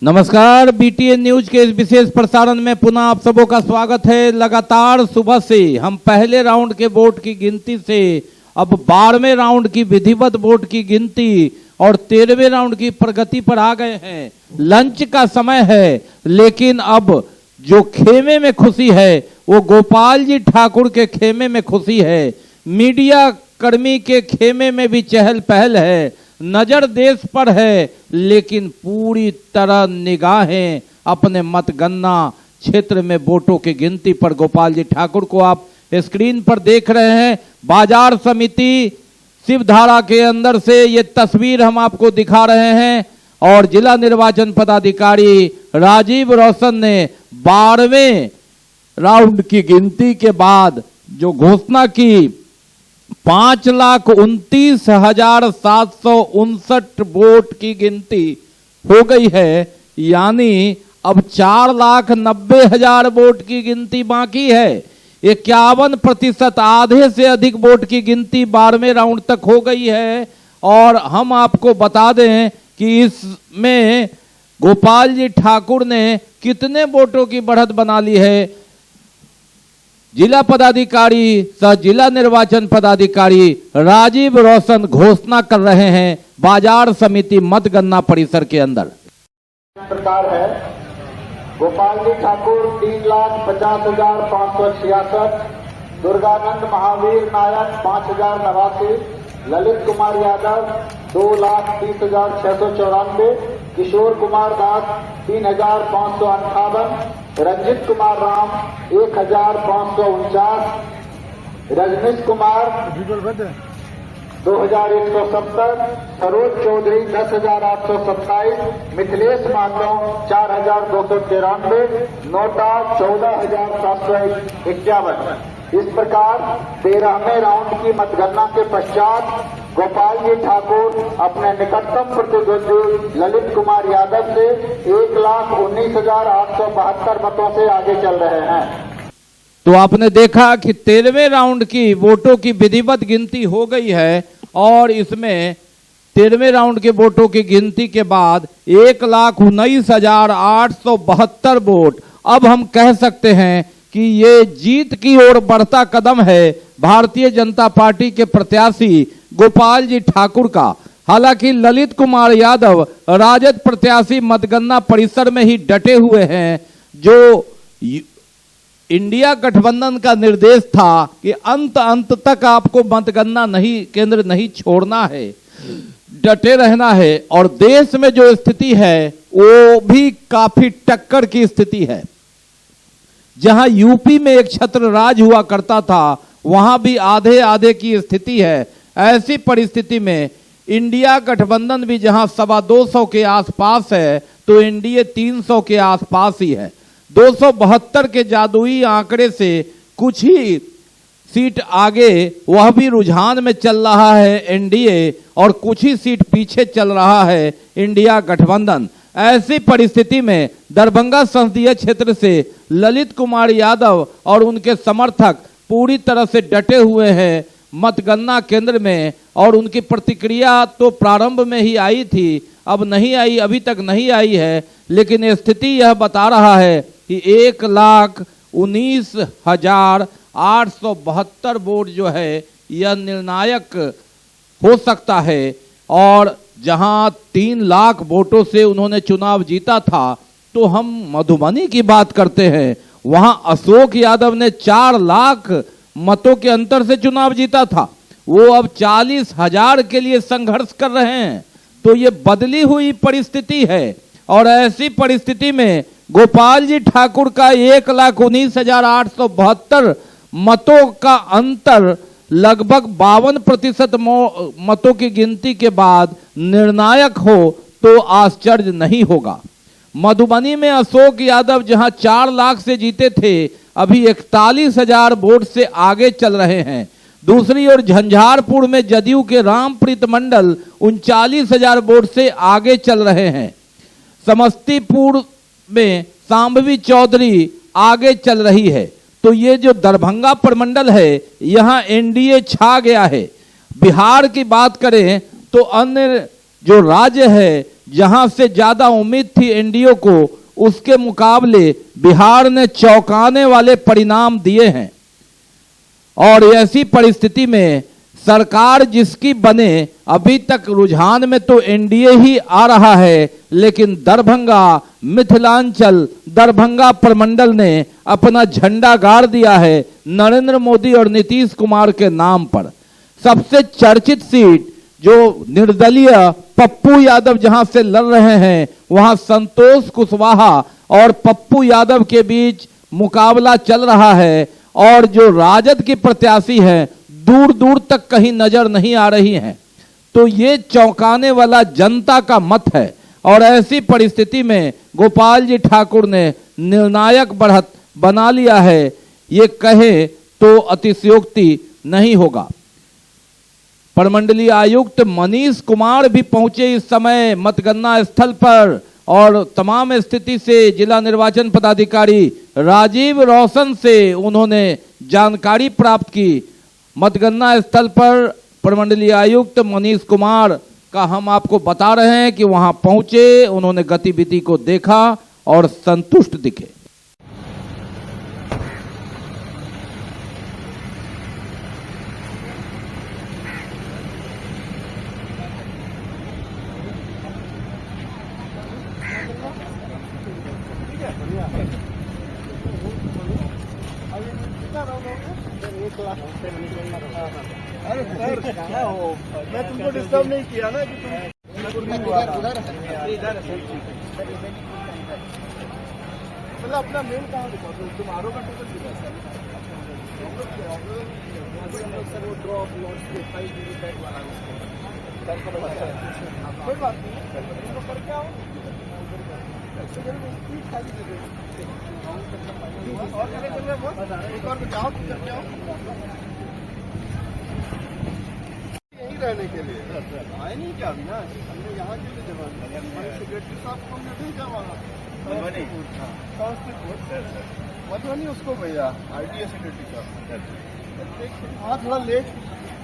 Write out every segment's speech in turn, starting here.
नमस्कार, BTN news के इस विशेष प्रसारण में पुनः आप सबों का स्वागत है। लगातार सुबह से हम पहले राउंड के वोट की गिनती से अब 12वें राउंड की विधिवत वोट की गिनती और 13वें राउंड की प्रगति पर आ गए हैं। लंच का समय है, लेकिन अब जो खेमे में खुशी है वो गोपाल जी ठाकुर के खेमे में खुशी है। मीडिया कर्मी के खेमे में भी चहल पहल है, नजर देश पर है, लेकिन पूरी तरह निगाहें अपने मतगणना क्षेत्र में वोटों की गिनती पर। गोपाल जी ठाकुर को आप स्क्रीन पर देख रहे हैं। बाजार समिति शिवधारा के अंदर से ये तस्वीर हम आपको दिखा रहे हैं और जिला निर्वाचन पदाधिकारी राजीव रोशन ने 12वें राउंड की गिनती के बाद जो घोषणा की 5,29,759 वोट की गिनती हो गई है, यानी अब 4,90,000 वोट की गिनती बाकी है। 51%, आधे से अधिक वोट की गिनती 12वें राउंड तक हो गई है। और हम आपको बता दें कि इसमें गोपाल जी ठाकुर ने कितने वोटों की बढ़त बना ली है। जिला पदाधिकारी सह जिला निर्वाचन पदाधिकारी राजीव रोशन घोषणा कर रहे हैं बाजार समिति मतगणना परिसर के अंदर। प्रकार है गोपाल जी ठाकुर 3,50,566, दुर्गानंद महावीर नायक 5,089, ललित कुमार यादव 2,30,694, किशोर कुमार दास 3,558, रंजित कुमार राम 1,549, रजनीश कुमार 2,170, सरोज चौधरी 10,827, मिथिलेश माधव 4,293, नोटा 14,751। इस प्रकार 13वें राउंड की मतगणना के पश्चात गोपाल जी ठाकुर अपने निकटतम प्रतिद्वंदी ललित कुमार यादव से 1,19,872 मतों से आगे चल रहे हैं। तो आपने देखा कि 13वें राउंड की वोटों की विधिवत गिनती हो गई है और इसमें 13वें राउंड के वोटों की गिनती के बाद 1,19,872 वोट। अब हम कह सकते हैं कि ये जीत की ओर बढ़ता कदम है भारतीय जनता पार्टी के प्रत्याशी गोपाल जी ठाकुर का। हालांकि ललित कुमार यादव राजद प्रत्याशी मतगणना परिसर में ही डटे हुए हैं। जो इंडिया गठबंधन का निर्देश था कि अंत तक आपको मतगणना केंद्र नहीं छोड़ना है, डटे रहना है। और देश में जो स्थिति है वो भी काफी टक्कर की स्थिति है। जहां यूपी में एक छत्र राज हुआ करता था, वहां भी आधे आधे की स्थिति है। ऐसी परिस्थिति में इंडिया गठबंधन भी जहां 225 के आसपास है, तो एनडीए 300 के आसपास ही है। 272 के जादुई आंकड़े से कुछ ही सीट आगे वह भी रुझान में चल रहा है एनडीए, और कुछ ही सीट पीछे चल रहा है इंडिया गठबंधन। ऐसी परिस्थिति में दरभंगा संसदीय क्षेत्र से ललित कुमार यादव और उनके समर्थक पूरी तरह से डटे हुए हैं मतगणना केंद्र में। और उनकी प्रतिक्रिया तो प्रारंभ में ही आई थी, अब नहीं आई, अभी तक नहीं आई है। लेकिन स्थिति यह बता रहा है कि 1,19,872 वोट जो है यह निर्णायक हो सकता है। और जहां 3 लाख वोटों से उन्होंने चुनाव जीता था, तो हम मधुबनी की बात करते हैं, वहां अशोक यादव ने 4 लाख मतों के अंतर से चुनाव जीता था। वो अब 40,000 के लिए संघर्ष कर रहे हैं। तो ये बदली हुई परिस्थिति है। और ऐसी परिस्थिति में गोपाल जी ठाकुर का 1,19,872 मतों का अंतर लगभग 52% मतों की गिनती के बाद निर्णायक हो तो आश्चर्य नहीं होगा। मधुबनी में अशोक यादव जहां 4 लाख से जीते थे, अभी 41,000 वोट से आगे चल रहे हैं। दूसरी ओर झंझारपुर में जदयू के रामप्रीत मंडल 39,000 वोट से आगे चल रहे हैं। समस्तीपुर में सांभवी चौधरी आगे चल रही है। तो ये जो दरभंगा प्रमंडल है, यहां एनडीए छा गया है। बिहार की बात करें तो अन्य जो राज्य है जहां से ज्यादा उम्मीद थी एनडीए को, उसके मुकाबले बिहार ने चौंकाने वाले परिणाम दिए हैं। और ऐसी परिस्थिति में सरकार जिसकी बने, अभी तक रुझान में तो एनडीए ही आ रहा है, लेकिन दरभंगा, मिथिलांचल, दरभंगा प्रमंडल ने अपना झंडा गाड़ दिया है नरेंद्र मोदी और नीतीश कुमार के नाम पर। सबसे चर्चित सीट जो निर्दलीय पप्पू यादव जहां से लड़ रहे हैं, वहां संतोष कुशवाहा और पप्पू यादव के बीच मुकाबला चल रहा है। और जो राजद की प्रत्याशी हैं, दूर दूर तक कहीं नजर नहीं आ रही हैं। तो ये चौंकाने वाला जनता का मत है। और ऐसी परिस्थिति में गोपाल जी ठाकुर ने निर्णायक बढ़त बना लिया है, ये कहे तो अतिशयोक्ति नहीं होगा। प्रमंडलीय आयुक्त मनीष कुमार भी पहुंचे इस समय मतगणना स्थल पर और तमाम स्थिति से जिला निर्वाचन पदाधिकारी राजीव रोशन से उन्होंने जानकारी प्राप्त की। मतगणना स्थल पर प्रमंडलीय आयुक्त मनीष कुमार का हम आपको बता रहे हैं कि वहां पहुंचे, उन्होंने गतिविधि को देखा और संतुष्ट दिखे। अरे सर क्या हो, मैं तुमको डिस्टर्ब नहीं किया ना कि तुम मतलब अपना मेल कहाँ दिखाओ, तुम आरो का टिकट दिखा सर, वो ड्रॉप लॉन्च के 5 GB बैग वाला कोई बात नहीं, तो करके आओ और करके चल रहे बहुत एक और जाओ करके आओ रहने के लिए आए नहीं क्या अभी ना, हमने यहाँ के लिए जमा हमारे सेक्रेटरी साहब को हमने भेजा वहाँ मधुबनी उसको भेजा आरटीए सेक्रेटरी साहब। हाँ थोड़ा लेट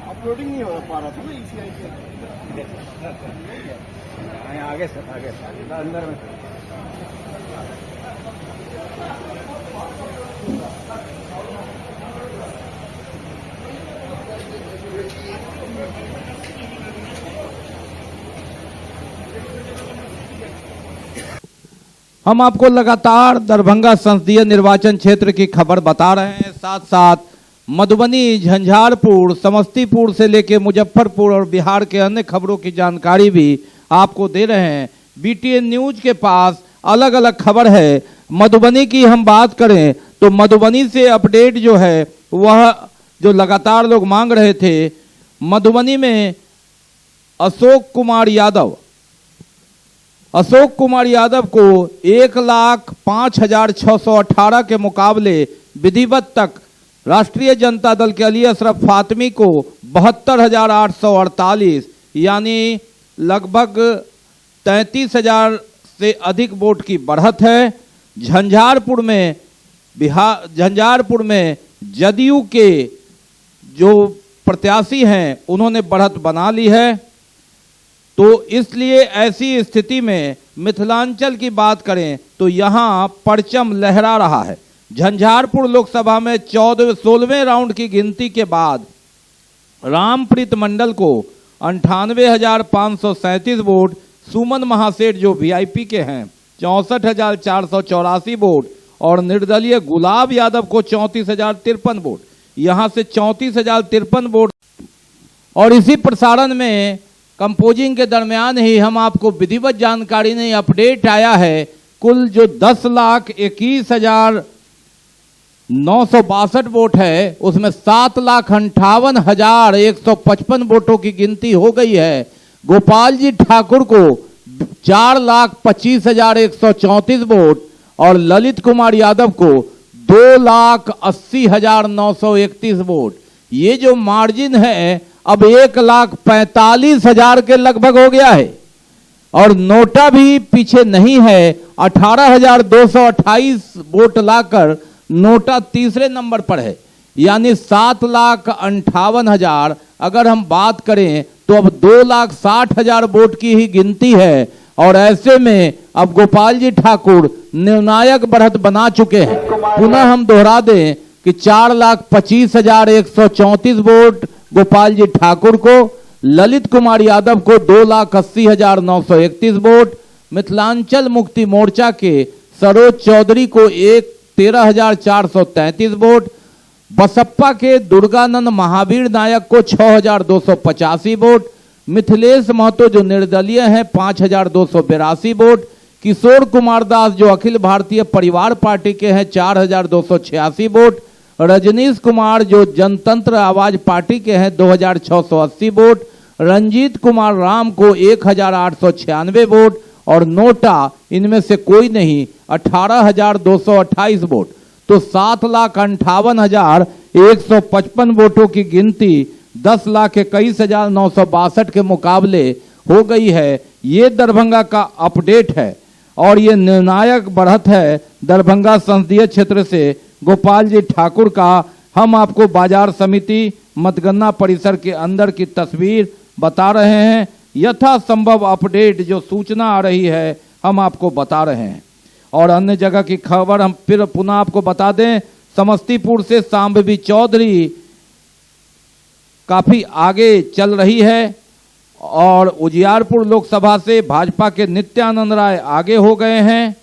अपलोडिंग नहीं हो पा रहा था ना ECI के आगे सर, आगे अंदर में हम आपको लगातार दरभंगा संसदीय निर्वाचन क्षेत्र की खबर बता रहे हैं, साथ साथ मधुबनी, झंझारपुर, समस्तीपुर से लेकर मुजफ्फरपुर और बिहार के अन्य खबरों की जानकारी भी आपको दे रहे हैं। BTN न्यूज के पास अलग अलग खबर है। मधुबनी की हम बात करें तो मधुबनी से अपडेट जो है वह जो लगातार लोग मांग रहे थे, मधुबनी में अशोक कुमार यादव को 1,05,618 के मुकाबले विधिवत तक राष्ट्रीय जनता दल के अली अशरफ फातमी को 72,848 यानी लगभग 33,000 से अधिक वोट की बढ़त है। झंझारपुर में जदयू के जो प्रत्याशी हैं उन्होंने बढ़त बना ली है। तो इसलिए ऐसी स्थिति में मिथिलांचल की बात करें तो यहां परचम लहरा रहा है। झंझारपुर लोकसभा में 16वें राउंड की गिनती के बाद रामप्रीत मंडल को 98,537 वोट, सुमन महासेठ जो VIP के हैं 64,484 वोट और निर्दलीय गुलाब यादव को 34,053 वोट, यहां से 34,053 वोट। और इसी प्रसारण में कंपोजिंग के दरमियान ही हम आपको विधिवत जानकारी नहीं अपडेट आया है, कुल जो 10,21,962 वोट है उसमें 7,58,155 वोटों की गिनती हो गई है। गोपाल जी ठाकुर को 4,25,134 वोट और ललित कुमार यादव को 2,80,931 वोट। ये जो मार्जिन है अब 1,45,000 के लगभग हो गया है और नोटा भी पीछे नहीं है। 18,228 वोट लाकर नोटा तीसरे नंबर पर है। यानी 7,58,000। अगर हम बात करें तो अब 2,60,000 वोट की ही गिनती है, और ऐसे में अब गोपाल जी ठाकुर निर्णायक बढ़त बना चुके हैं। पुनः हम दोहरा दें कि 4,25,134 वोट गोपाल जी ठाकुर को, ललित कुमार यादव को 2,80,931 वोट, मिथिलांचल मुक्ति मोर्चा के सरोज चौधरी को 13,433 वोट, बसपा के दुर्गानंद महावीर नायक को 6,285 वोट, मिथिलेश महतो जो निर्दलीय हैं 5,282 वोट, किशोर कुमार दास जो अखिल भारतीय परिवार पार्टी के हैं 4,286 वोट, रजनीश कुमार जो जनतंत्र आवाज पार्टी के हैं 2,680 वोट, रंजीत कुमार राम को 1,896 वोट, और नोटा इनमें से कोई नहीं 18,228 वोट। तो 7,58,155 वोटों की गिनती 10,21,962 के मुकाबले हो गई है। ये दरभंगा का अपडेट है और ये निर्णायक बढ़त है दरभंगा संसदीय क्षेत्र से गोपाल जी ठाकुर का। हम आपको बाजार समिति मतगणना परिसर के अंदर की तस्वीर बता रहे हैं, यथासंभव अपडेट जो सूचना आ रही है हम आपको बता रहे हैं। और अन्य जगह की खबर हम फिर पुनः आपको बता दें, समस्तीपुर से सांबवी चौधरी काफी आगे चल रही है, और उजियारपुर लोकसभा से भाजपा के नित्यानंद राय आगे हो गए हैं।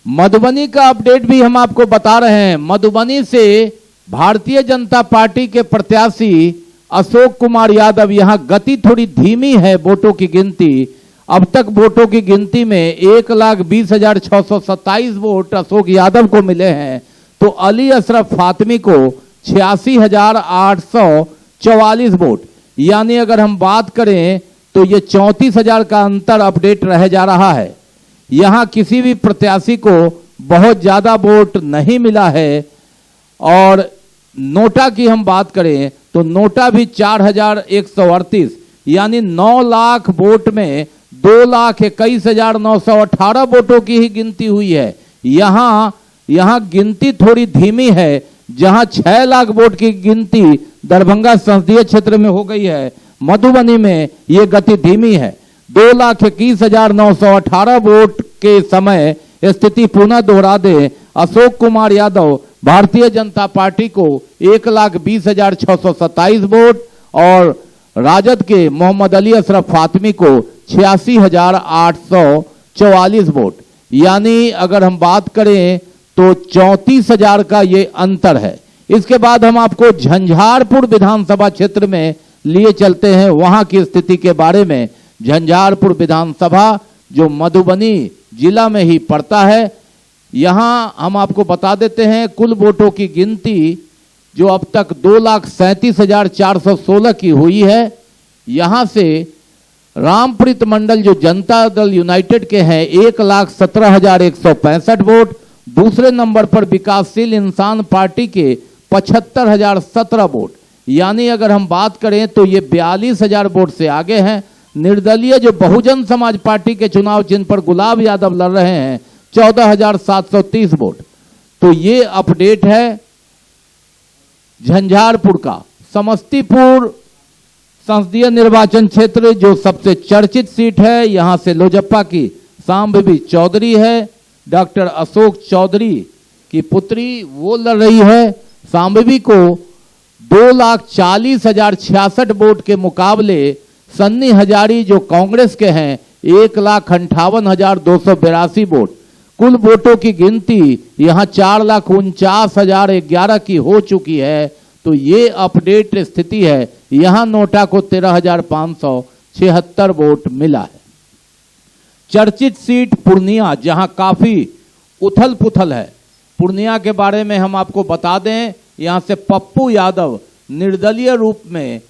मधुबनी का अपडेट भी हम आपको बता रहे हैं। मधुबनी से भारतीय जनता पार्टी के प्रत्याशी अशोक कुमार यादव, यहां गति थोड़ी धीमी है वोटों की गिनती। अब तक वोटों की गिनती में 1,20,627 वोट अशोक यादव को मिले हैं, तो अली अशरफ फातमी को 86,844 वोट। यानी अगर हम बात करें तो ये 34,000 का अंतर अपडेट रह जा रहा है। यहां किसी भी प्रत्याशी को बहुत ज्यादा वोट नहीं मिला है। और नोटा की हम बात करें तो नोटा भी 4,138, यानी 9 लाख वोट में 2,21,918 वोटों की ही गिनती हुई है। यहां गिनती थोड़ी धीमी है। जहां 6 लाख वोट की गिनती दरभंगा संसदीय क्षेत्र में हो गई है, मधुबनी में ये गति धीमी है। 2,21,918 वोट के समय स्थिति पुनः दोहरा दे, अशोक कुमार यादव भारतीय जनता पार्टी को 1,20,627 वोट, और राजद के मोहम्मद अली अशरफ फातमी को 86,844 वोट। यानी अगर हम बात करें तो 34,000 का ये अंतर है। इसके बाद हम आपको झंझारपुर विधानसभा क्षेत्र में लिए चलते हैं, वहां की स्थिति के बारे में। झंझारपुर विधानसभा जो मधुबनी जिला में ही पड़ता है, यहां हम आपको बता देते हैं कुल वोटों की गिनती जो अब तक 2,37,416 की हुई है। यहां से रामप्रीत मंडल जो जनता दल यूनाइटेड के हैं 1,17,165 वोट। दूसरे नंबर पर विकासशील इंसान पार्टी के 75,017 वोट। यानी अगर हम बात करें तो ये 42,000 वोट से आगे हैं। निर्दलीय जो बहुजन समाज पार्टी के चुनाव चिन्ह पर गुलाब यादव लड़ रहे हैं 14,730 वोट। तो ये अपडेट है झंझारपुर का। समस्तीपुर संसदीय निर्वाचन क्षेत्र जो सबसे चर्चित सीट है, यहां से लोजपा की सांबवी चौधरी है, डॉक्टर अशोक चौधरी की पुत्री वो लड़ रही है। सांबवी को 2,40,066 वोट के मुकाबले सन्नी हजारी जो कांग्रेस के हैं 1,58,282 वोट। कुल वोटों की गिनती यहां 4,49,011 की हो चुकी है। तो ये अपडेट स्थिति है। यहां नोटा को 13,576 वोट मिला है। चर्चित सीट पूर्णिया, जहां काफी उथल पुथल है। पूर्णिया के बारे में हम आपको बता दें, यहां से पप्पू यादव निर्दलीय रूप में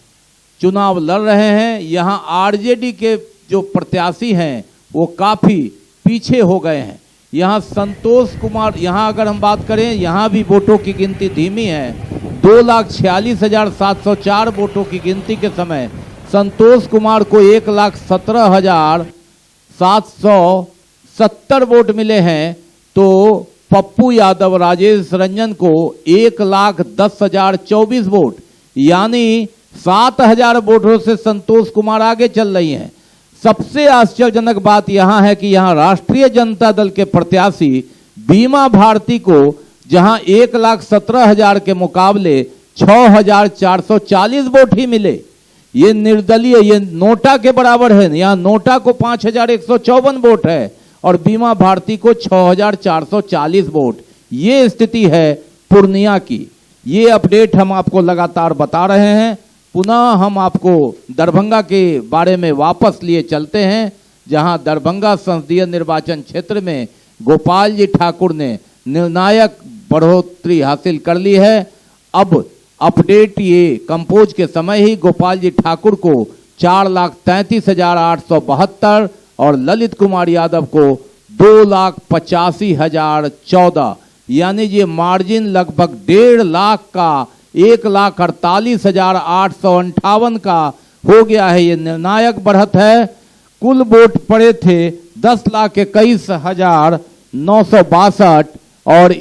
चुनाव लड़ रहे हैं। यहां आरजेडी के जो प्रत्याशी हैं वो काफी पीछे हो गए हैं। यहां संतोष कुमार, यहां अगर हम बात करें यहां भी वोटों की गिनती धीमी है। 2,46,704 वोटों की गिनती के समय संतोष कुमार को 1,17,770 वोट मिले हैं, तो पप्पू यादव राजेश रंजन को 1,10,024 वोट, यानी 7,000 वोटों से संतोष कुमार आगे चल रही हैं। सबसे आश्चर्यजनक बात यहां है कि यहां राष्ट्रीय जनता दल के प्रत्याशी बीमा भारती को जहां 1,17,000 के मुकाबले 6,440 वोट ही मिले। ये निर्दलीय, ये नोटा के बराबर है। यहां नोटा को 5,154 वोट है और बीमा भारती को 6,440 वोट। ये स्थिति है पूर्णिया की। ये अपडेट हम आपको लगातार बता रहे हैं। पुनः हम आपको दरभंगा के बारे में वापस लिए चलते हैं, जहां दरभंगा संसदीय निर्वाचन क्षेत्र में गोपाल जी ठाकुर ने निर्णायक बढ़ोतरी हासिल कर ली है। अब अपडेट ये कंपोज के समय ही गोपाल जी ठाकुर को 4,33,872 और ललित कुमार यादव को 2,85,014, यानी ये मार्जिन लगभग 1.5 लाख का 1,48,858 का हो गया है। ये निर्णायक बढ़त है। कुल वोट पड़े थे 10,21,962 और